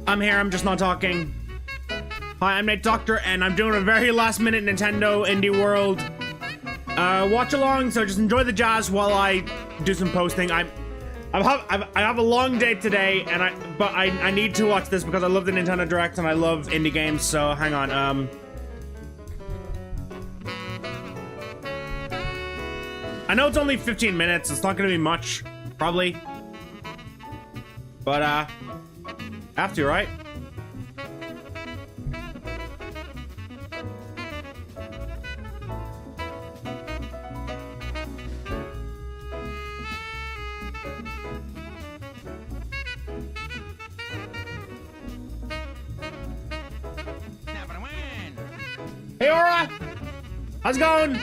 I'm here, I'm just not talking. Hi, I'm NateDoktor, and I'm doing a very last-minute Nintendo Indie World watch-along, so just enjoy the jazz while I do some posting. I have a long day today, and I need to watch this because I love the Nintendo Direct and I love indie games, so hang on, I know it's only 15 minutes, it's not gonna be much, probably. But, have to, right? Hey, Aura! How's it going?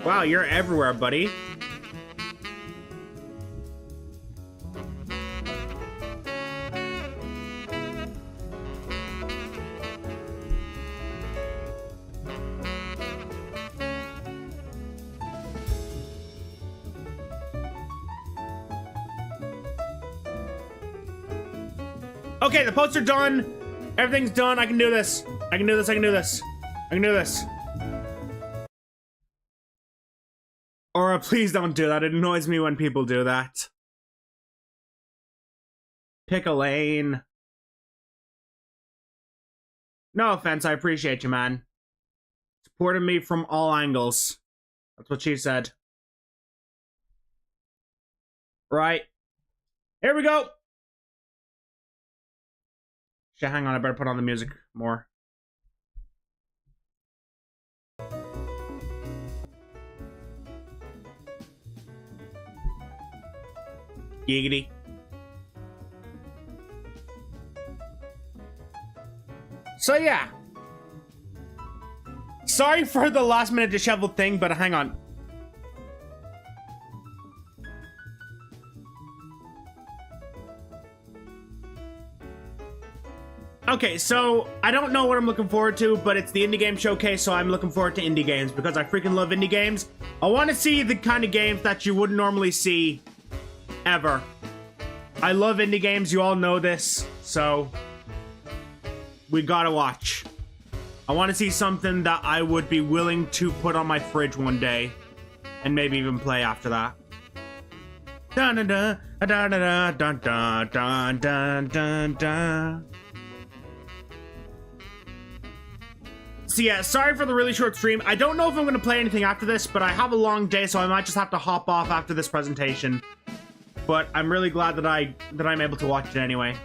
Wow, you're everywhere, buddy. Okay, the posts are done. Everything's done. I can do this. I can do this. I can do this. I can do this. Aura, please don't do that. It annoys me when people do that. Pick a lane. No offense, I appreciate you, man. Supporting me from all angles. That's what she said. Right. Here we go. Shit, hang on, I better put on the music more. Giggity. So yeah. Sorry for the last minute disheveled thing, but hang on. Okay, so I don't know what I'm looking forward to, but it's the indie game showcase, so I'm looking forward to indie games because I freaking love indie games. I want to see the kind of games that you wouldn't normally see ever. I love indie games, you all know this, so we gotta watch. I want to see something that I would be willing to put on my fridge one day and maybe even play after that. Dun dun dun dun dun dun dun dun dun dun. So yeah, sorry for the really short stream. I don't know if I'm going to play anything after this, but I have a long day, so I might just have to hop off after this presentation. But I'm really glad that I'm able to watch it anyway.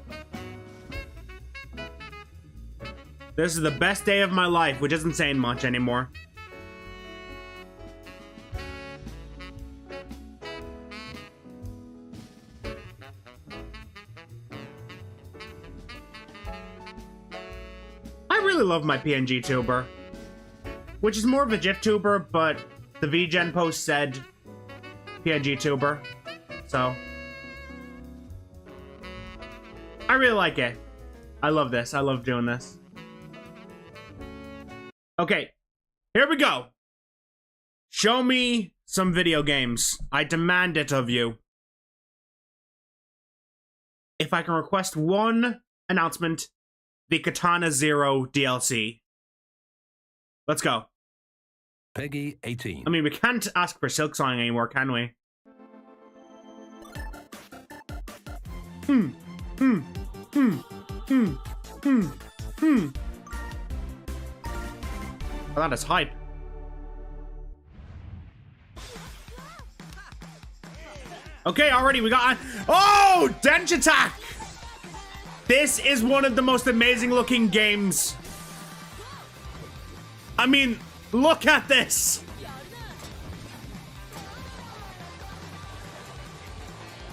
This is the best day of my life, which isn't saying much anymore. I really love my pngtuber, which is more of a giftuber, but the VGen post said pngtuber, so I really like it. I love this. I love doing this. Okay, here we go. Show me some video games. I demand it of you. If I can request one announcement, the Katana Zero DLC. Let's go. Peggy 18. I mean, we can't ask for Silksong anymore, can we? Oh, that is hype. Okay, already we got... Oh! Dench Attack! This is one of the most amazing looking games. I mean, look at this.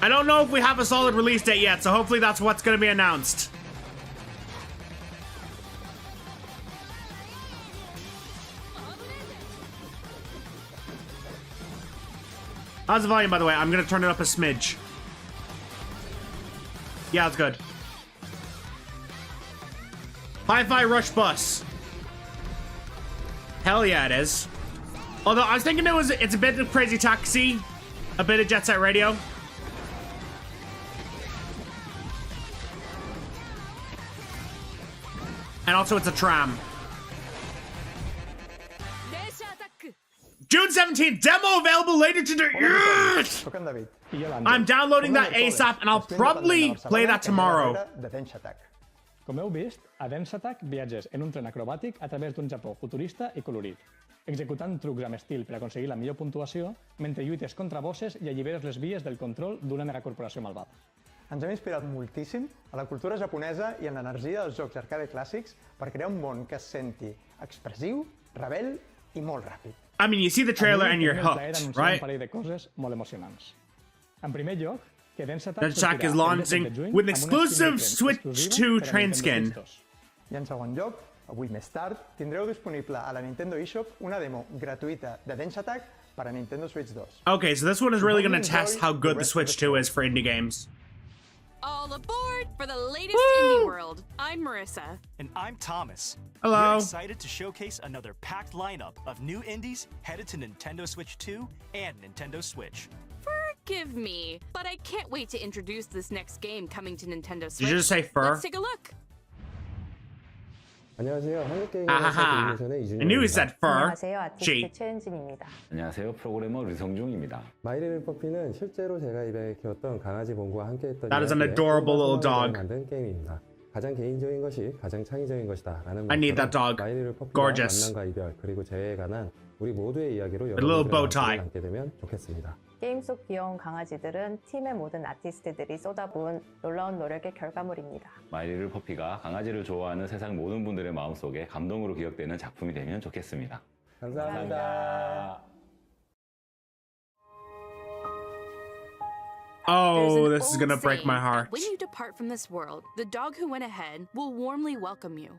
I don't know if we have a solid release date yet, so hopefully that's what's going to be announced. How's the volume, by the way? I'm going to turn it up a smidge. Yeah, it's good. Hi-Fi Rush Bus. Hell yeah, it is. Although I was thinking it's a bit of Crazy Taxi, a bit of Jet Set Radio. And also it's a tram. June 17th, demo available later today. Yes! I'm downloading that ASAP and I'll probably play that tomorrow. Com heu vist, a Dance Attack viatges en un tren acrobàtic a través d'un Japó futurista i colorit, executant trucs amb estil per aconseguir la millor puntuació mentre lluites contra bosses i alliberes les vies del control d'una megacorporació malvada. Ens hem inspirat moltíssim a la cultura japonesa i en l'energia dels jocs arcade clàssics per crear un món que es senti expressiu, rebel i molt ràpid. I mean, you see the trailer and you're hooked, right? Un parell de coses molt emocionants. En primer lloc, que Dance Attack is launching with an exclusive Switch 2 train skin. I en segon lloc, avui més tard, tindreu disponible a la Nintendo eShop una demo gratuïta de Dance Attack per a Nintendo Switch 2. Okay, so this one is really going to test how good the Switch 2 is for indie games. All aboard for the latest indie world. I'm Marissa. And I'm Thomas. Hello. We're excited to showcase another packed lineup of new indies headed to Nintendo Switch 2 and Nintendo Switch. Forgive me, but I can't wait to introduce this next game coming to Nintendo Switch. Did you just say fur? Let's take a look. 안녕하세요. Ahaha. I knew he said fur. 안녕하세요. 아티스트 G. 최은진입니다. 안녕하세요. 프로그래머 류성중입니다. 마이리를 퍼피는 실제로 제가 입양해 키웠던 강아지 봉구와 함께했던 That is an adorable little dog. 만든 게임입니다. 가장 개인적인 것이 가장 창의적인 것이다라는 I need that dog. 마이리를 퍼피와 Gorgeous. 만남과 이별 그리고 재해에 관한 우리 모두의 이야기로 little bow tie. 남게 되면 좋겠습니다. 게임 속 귀여운 강아지들은 팀의 모든 아티스트들이 쏟아부은 놀라운 노력의 결과물입니다. 마이리를 퍼피가 강아지를 좋아하는 세상 모든 분들의 마음속에 감동으로 기억되는 작품이 되면 좋겠습니다. 감사합니다. Oh, this is There's an gonna old break my saying, heart. When you depart from this world, the dog who went ahead will warmly welcome you.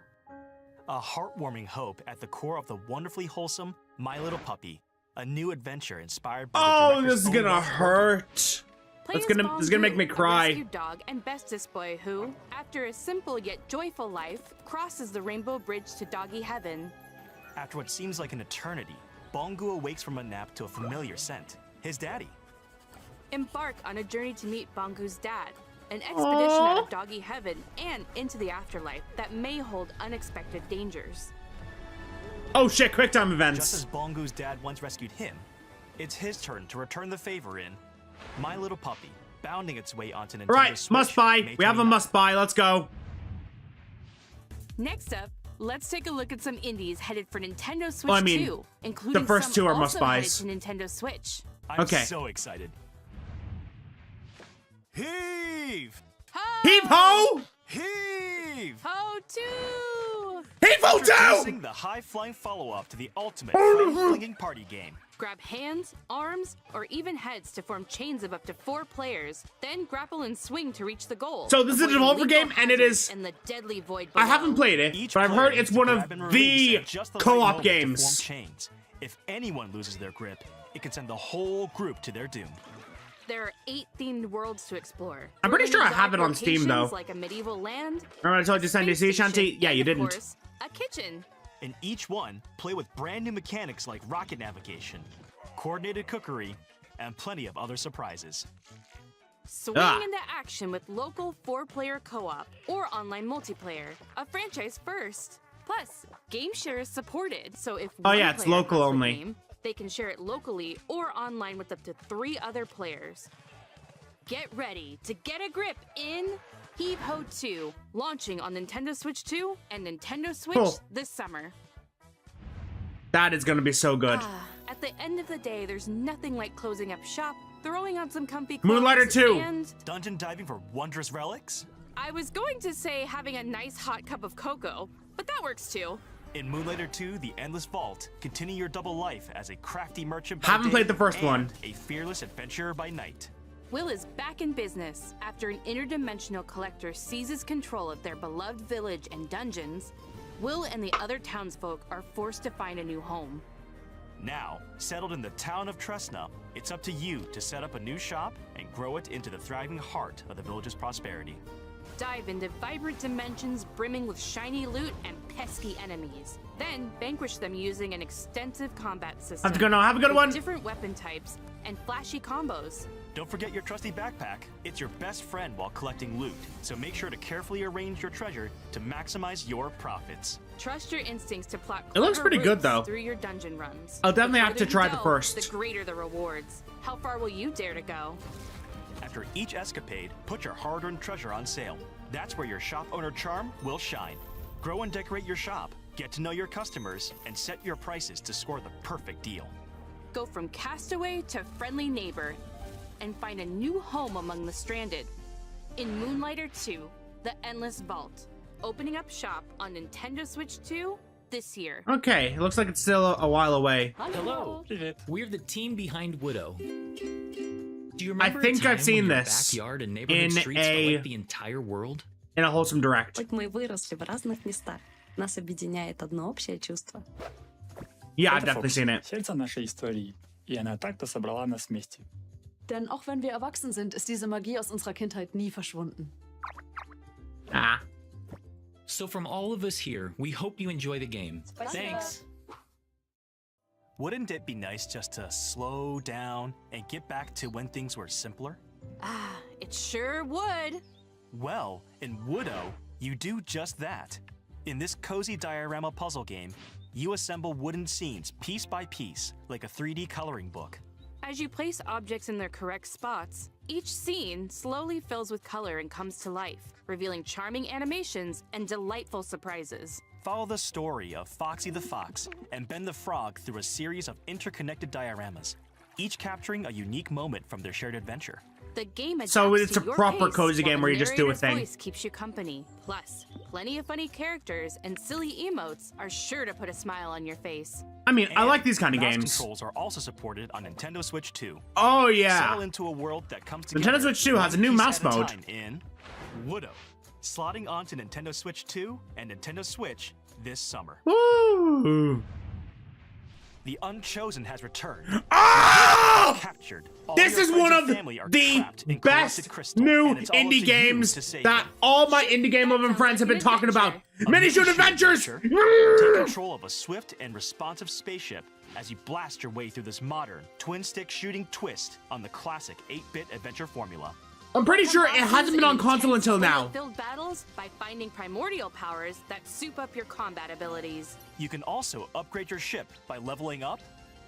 A heartwarming hope at the core of the wonderfully wholesome My Little Puppy, a new adventure inspired by the Oh, director's this is own gonna work. hurt. Play This as is gonna make me Bongu, cry. A rescued dog and bestest boy who, after a simple yet joyful life, crosses the rainbow bridge to doggy heaven. After what seems like an eternity, Bongu awakes from a nap to a familiar scent, his daddy. Embark on a journey to meet Bongu's dad, an expedition out of doggy heaven and into the afterlife that may hold unexpected dangers. Oh shit, quick time Just events. as Bongu's dad once rescued him, it's his turn to return the favor in My Little Puppy, bounding its way onto Nintendo Right, Switch. must buy. May We have a 29th. must buy. Let's go. Next up, let's take a look at some indies headed for Nintendo Switch Well, I mean, 2, including the first some two are also must-buys. headed to Nintendo Switch. I'm Okay. so excited. Heave! Heave ho! Heave! Ho 2! Heave ho Introducing too! the high-flying follow-up to the ultimate flame-flinging party game. Grab hands, arms, or even heads to form chains of up to 4 players, then grapple and swing to reach the goal. So this is a avoiding developer lethal game, and it hazards is- and the deadly void I below. haven't played it, Each but I've player heard needs it's to one of grab and release the at just the right co-op moment to form games. chains. If anyone loses their grip, it can send the whole group to their doom. There are 8 themed worlds to explore. I'm pretty Thrilling sure I have it on exotic Steam, though. locations Like a medieval land, Remember I told you to send your sea space shanty? station, Yeah, you and, of didn't. course, a kitchen. In each one, play with brand new mechanics like rocket navigation, coordinated cookery, and plenty of other surprises. Swing into action with local 4-player co-op or online multiplayer, a franchise first. Plus, game share is supported, so if Oh, one yeah, it's player local has the only. game, they can share it locally or online with up to 3 other players. Get ready to get a grip in Heave Ho 2, launching on Nintendo Switch 2 and Nintendo Switch Cool. this summer. That is gonna be so good. At the end of the day, there's nothing like closing up shop, throwing on some comfy clothes, Moonlighter 2. and Dungeon diving for wondrous relics? I was going to say having a nice hot cup of cocoa, but that works too. In Moonlighter 2, The Endless Vault, continue your double life as a crafty merchant by Haven't day played the first and one. a fearless adventurer by night. Will is back in business after an interdimensional collector seizes control of their beloved village and dungeons. Will and the other townsfolk are forced to find a new home. Now, settled in the town of Tresna, it's up to you to set up a new shop and grow it into the thriving heart of the village's prosperity. Dive into vibrant dimensions brimming with shiny loot and pesky enemies. Then vanquish them using an extensive combat system. Have a good one. Have a good with one. Different weapon types and flashy combos. Don't forget your trusty backpack. It's your best friend while collecting loot, so make sure to carefully arrange your treasure to maximize your profits. Trust your instincts to plot It looks clever pretty good, routes though. through your dungeon runs. I'll definitely The have to further try you the delve, first. The greater the rewards. How far will you dare to go? After each escapade, put your hard-earned treasure on sale. That's where your shop owner charm will shine. Grow and decorate your shop, get to know your customers, and set your prices to score the perfect deal. Go from castaway to friendly neighbor and find a new home among the stranded. In Moonlighter 2, The Endless Vault, opening up shop on Nintendo Switch 2 this year. Okay, it looks like it's still a while away. Hello. We're the team behind Widow. Do you I remember think a time I've seen when your this backyard and neighborhood in streets felt like the entire world? In a wholesome direct. Хоть мы и выросли в разных местах, нас объединяет одно общее чувство. Yeah, I've definitely seen it. Сердце нашей истории, и она так-то собрала нас вместе. Denn auch wenn wir erwachsen sind, ist diese Magie aus unserer Kindheit nie verschwunden. Ah. So from all of us here, we hope you enjoy the game. Thanks. Wouldn't it be nice just to slow down and get back to when things were simpler? Ah, it sure would. Well, in Widow, you do just that. In this cozy diorama puzzle game, you assemble wooden scenes piece by piece, like a 3D coloring book. As you place objects in their correct spots, each scene slowly fills with color and comes to life, revealing charming animations and delightful surprises. Follow the story of Foxy the Fox and Ben the Frog through a series of interconnected dioramas, each capturing a unique moment from their shared adventure. The game adapts So it's to a your proper pace, cozy while game the where you just do a narrator's thing. voice keeps you company. Plus, plenty of funny characters and silly emotes are sure to put a smile on your face. I mean, I like these kind of mouse games. Controls are also supported on Nintendo Switch 2. Oh, yeah. Settle into a world that comes together. Nintendo Switch 2 has a new one piece mouse at a mode. time in Widow, slotting onto Nintendo Switch 2 and Nintendo Switch this summer. Woo! The Unchosen has returned. Oh! Captured. All This your is friends one and of family are the trapped in best corrupted crystal, new and it's all up to indie you games to save that them. all my indie game loving friends have been talking about. Mini Shoot Adventures! Take control of a swift and responsive spaceship as you blast your way through this modern twin-stick shooting twist on the classic 8-bit adventure formula. I'm pretty sure it hasn't been on console until now. Filled battles by finding primordial powers that soup up your combat abilities. You can also upgrade your ship by leveling up,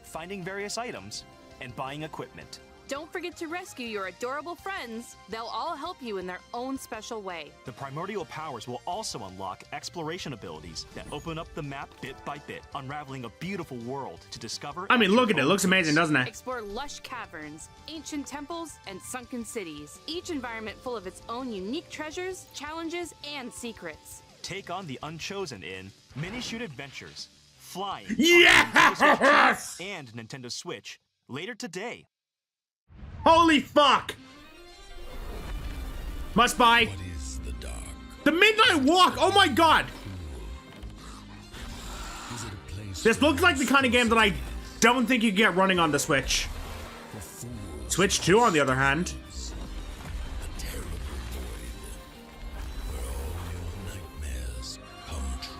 finding various items, and buying equipment. Don't forget to rescue your adorable friends. They'll all help you in their own special way. The primordial powers will also unlock exploration abilities that open up the map bit by bit, unraveling a beautiful world to discover. I mean, look at it. It looks amazing, doesn't it? Explore lush caverns, ancient temples, and sunken cities. Each environment full of its own unique treasures, challenges, and secrets. Take on the Unchosen in Mini Shoot Adventures, flying on Yes! Nintendo Switch 2 and Nintendo Switch later today. Holy fuck! Must buy. What is the dark? The Midnight Walk! Oh my god! Is it a place This looks like the kind of game that I don't think you can get running on the Switch. for fools? Switch 2, on the other hand. A terrible void where all your nightmares come true.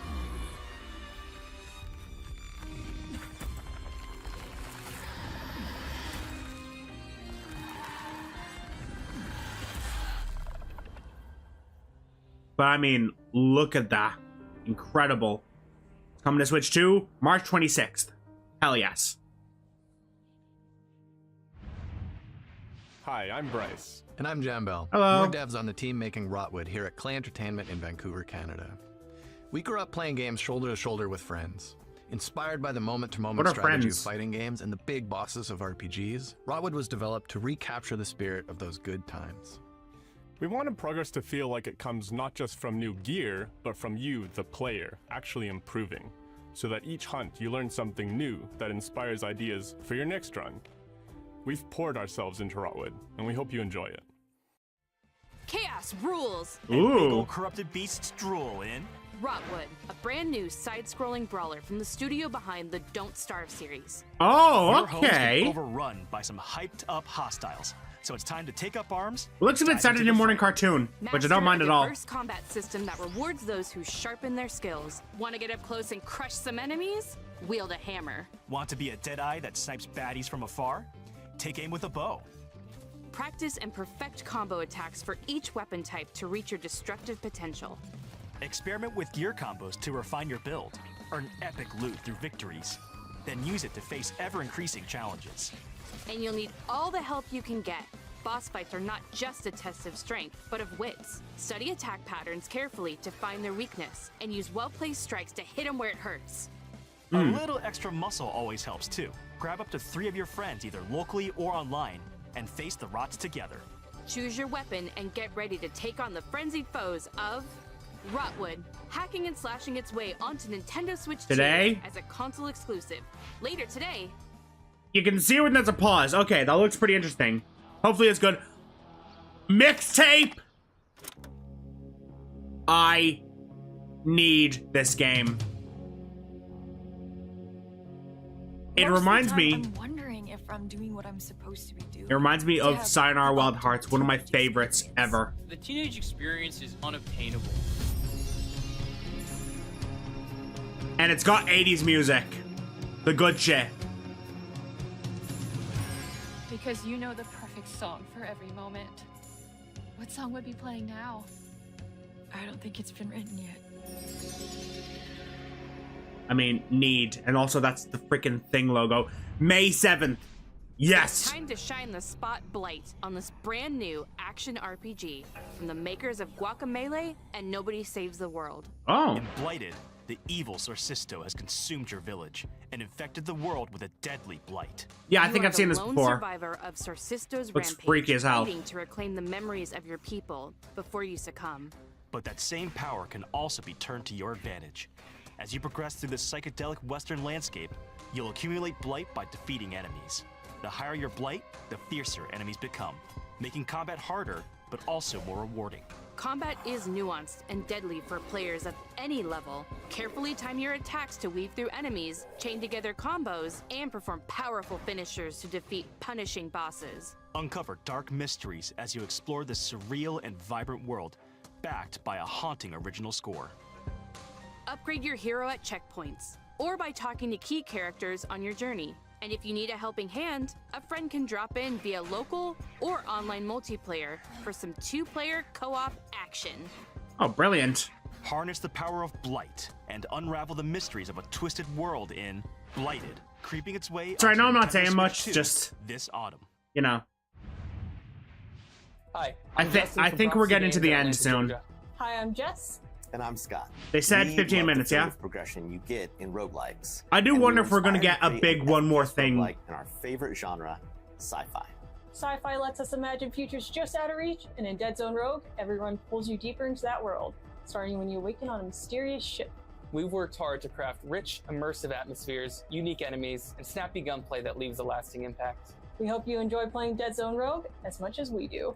But I mean, look at that. Incredible. It's coming to Switch 2, March 26th. Hell yes. Hi, I'm Bryce. And I'm Jambel. Hello. We're devs on the team making Rotwood here at Clay Entertainment in Vancouver, Canada. We grew up playing games shoulder to shoulder with friends. Inspired by the moment-to-moment What are strategy friends? of fighting games and the big bosses of RPGs, Rotwood was developed to recapture the spirit of those good times. We wanted progress to feel like it comes not just from new gear, but from you, the player, actually improving, so that each hunt you learn something new that inspires ideas for your next run. We've poured ourselves into Rotwood, and we hope you enjoy it. Chaos rules! And big Ooh. old corrupted beasts drool in Rotwood, a brand new side-scrolling brawler from the studio behind the Don't Starve series. Oh, Your homes okay. get overrun by some hyped-up hostiles, so it's time to take up arms. Looks a bit Saturday morning cartoon, which I don't mind at all. A diverse combat system that rewards those who sharpen their skills. Want to get up close and crush some enemies? Wield a hammer. Want to be a deadeye that snipes baddies from afar? Take aim with a bow. Practice and perfect combo attacks for each weapon type to reach your destructive potential. Experiment with gear combos to refine your build. Earn epic loot through victories. Then use it to face ever-increasing challenges. And you'll need all the help you can get. Boss fights are not just a test of strength, but of wits. Study attack patterns carefully to find their weakness, and use well-placed strikes to hit them where it hurts. A little extra muscle always helps too. Grab up to 3 of your friends either locally or online, and face the rots together. Choose your weapon and get ready to take on the frenzied foes of Rotwood, hacking and slashing its way onto Nintendo Switch Today? 2 as a console exclusive. Later today. You can see when there's a pause. Okay, that looks pretty interesting. Hopefully it's good. Mixtape! I need this game. It reminds me... I'm wondering if I'm doing what I'm supposed to be doing. It reminds me of Sayonara Wild Hearts, one of my favorites ever. The teenage experience is unobtainable. And it's got 80s music. The good shit. Because you know the perfect song for every moment. What song would be playing now? I don't think it's been written yet. I mean, need. And also that's the freaking thing logo. May 7th. Yes! Time to shine the spot Blight on this brand new action RPG from the makers of Guacamelee and Nobody Saves the World. Oh. In Blighted, the evil Sorcisto has consumed your village and infected the world with a deadly blight. Yeah, I think I've seen this lone before. Survivor of Sorcisto's Looks rampage, freaky as hell. fighting to reclaim the memories of your people before you succumb. But that same power can also be turned to your advantage. As you progress through the psychedelic western landscape, you'll accumulate blight by defeating enemies. The higher your blight, the fiercer enemies become, making combat harder, but also more rewarding. Combat is nuanced and deadly for players of any level. Carefully time your attacks to weave through enemies, chain together combos, and perform powerful finishers to defeat punishing bosses. Uncover dark mysteries as you explore this surreal and vibrant world, backed by a haunting original score. Upgrade your hero at checkpoints, or by talking to key characters on your journey. And if you need a helping hand, a friend can drop in via local or online multiplayer for some 2-player co-op action. Oh, brilliant. Harness the power of Blight and unravel the mysteries of a twisted world in Blighted, creeping its way. So I know I'm not Nintendo saying Switch much, 2 just, this autumn. you know. Hi. I think we're getting to the end soon. Hi, I'm Jess. And I'm Scott. They said We 15 love minutes, the yeah? creative progression you get in roguelikes. I do And we wonder were if we're gonna inspired get a to big create one more FPS thing. roguelike in our favorite genre, sci-fi. Sci-fi lets us imagine futures just out of reach, and in Dead Zone Rogue, everyone pulls you deeper into that world, starting when you awaken on a mysterious ship. We've worked hard to craft rich, immersive atmospheres, unique enemies, and snappy gunplay that leaves a lasting impact. We hope you enjoy playing Dead Zone Rogue as much as we do.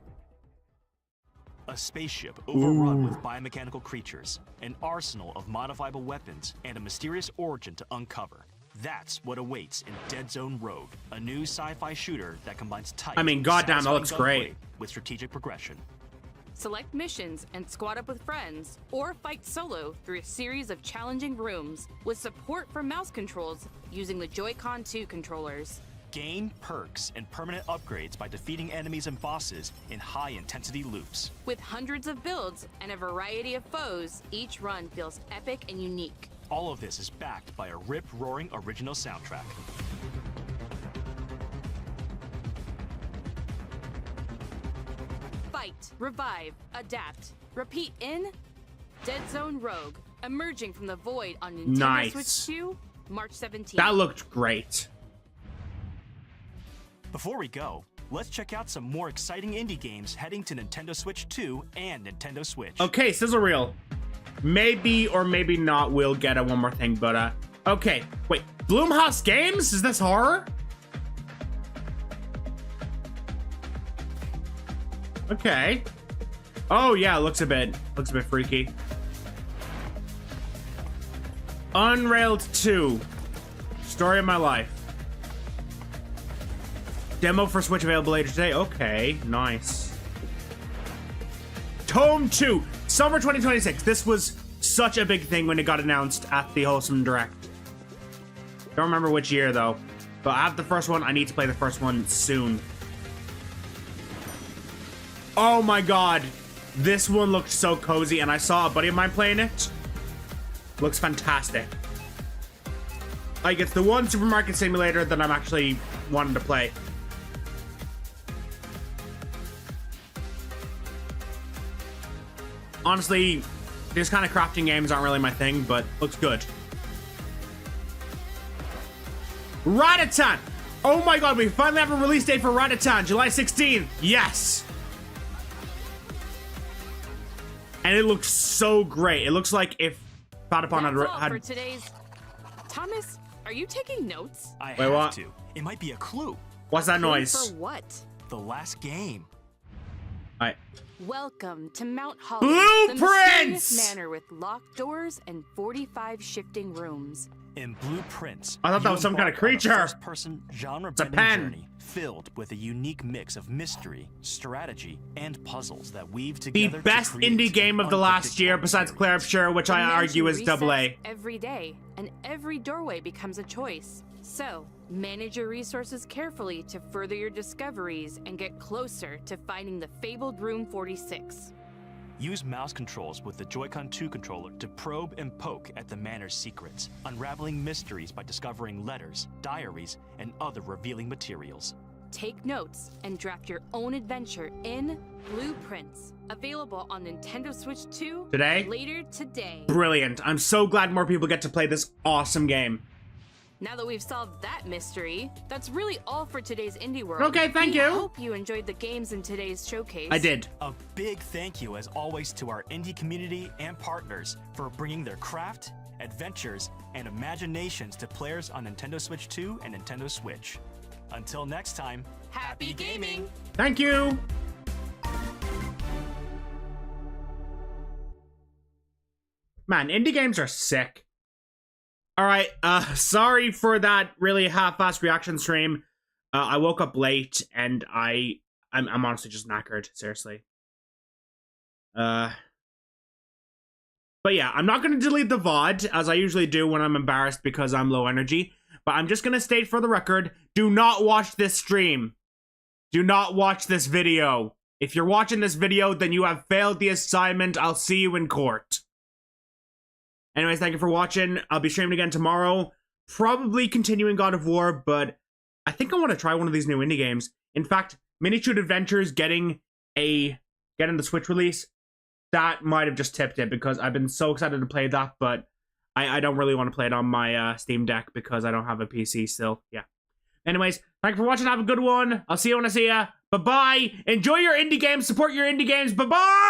A spaceship overrun with biomechanical creatures, an arsenal of modifiable weapons, and a mysterious origin to uncover. That's what awaits in Dead Zone Rogue, a new sci-fi shooter that combines tight, I mean, goddamn, that satisfying looks great. gunplay with strategic progression. Select missions and squad up with friends, or fight solo through a series of challenging rooms with support for mouse controls using the Joy-Con 2 controllers. Gain perks and permanent upgrades by defeating enemies and bosses in high-intensity loops. With hundreds of builds and a variety of foes, each run feels epic and unique. All of this is backed by a rip-roaring original soundtrack. Fight, revive, adapt, repeat in Dead Zone Rogue, emerging from the void on Nintendo Nice. Switch 2, March 17th. That looked great. Before we go, let's check out some more exciting indie games heading to Nintendo Switch 2 and Nintendo Switch. Okay, sizzle reel. Maybe or maybe not we'll get a one more thing, but okay. Wait, Bloomhouse Games? Is this horror? Okay. Oh yeah, looks a bit freaky. Unrailed 2. Story of my life. Demo for Switch available later today. Okay, nice. Tome 2. Summer 2026. This was such a big thing when it got announced at the Wholesome Direct. Don't remember which year, though. But I have the first one. I need to play the first one soon. Oh my god. This one looked so cozy, and I saw a buddy of mine playing it. Looks fantastic. Like, it's the one supermarket simulator that I'm actually wanting to play. Honestly, these kind of crafting games aren't really my thing, but looks good. Ratatan! Oh my god, we finally have a release date for Ratatan, July 16th. Yes! And it looks so great. It looks like if Patapon had... for today's... Thomas, are you taking notes? I Wait, have what? to. It might be a clue. What's that noise? For what? The last game. Alright. Welcome to Mount Holly, the Blueprints! mysterious manor with locked doors and 45 shifting rooms. In Blueprints, I thought that was some kind of creature. First-person genre-bending pen. journey filled with a unique mix of mystery, strategy, and puzzles that weave The together. best indie game of the last year, besides Claire Sure, which I argue is AA. Every day, and every doorway becomes a choice. So, manage your resources carefully to further your discoveries and get closer to finding the fabled Room 46. Use mouse controls with the Joy-Con 2 controller to probe and poke at the manor's secrets, unraveling mysteries by discovering letters, diaries, and other revealing materials. Take notes and draft your own adventure in Blueprints. Available on Nintendo Switch 2 Today? later today. Brilliant. I'm so glad more people get to play this awesome game. Now that we've solved that mystery, that's really all for today's Indie World. Okay, thank you. I hope you enjoyed the games in today's showcase. I did. A big thank you, as always, to our indie community and partners for bringing their craft, adventures, and imaginations to players on Nintendo Switch 2 and Nintendo Switch. Until next time, happy gaming! Thank you! Man, indie games are sick. Alright, sorry for that really half-assed reaction stream. I woke up late, and I'm honestly just knackered, seriously. But yeah, I'm not gonna delete the VOD, as I usually do when I'm embarrassed because I'm low energy. But I'm just gonna state for the record, do not watch this stream. Do not watch this video. If you're watching this video, then you have failed the assignment. I'll see you in court. Anyways, thank you for watching. I'll be streaming again tomorrow. Probably continuing God of War, but I think I want to try one of these new indie games. In fact, Miniature Adventures getting the Switch release, that might have just tipped it because I've been so excited to play that, but I don't really want to play it on my Steam Deck because I don't have a PC still. Yeah. Anyways, thank you for watching. Have a good one. I'll see you when I see ya. Bye-bye. Enjoy your indie games. Support your indie games. Bye-bye.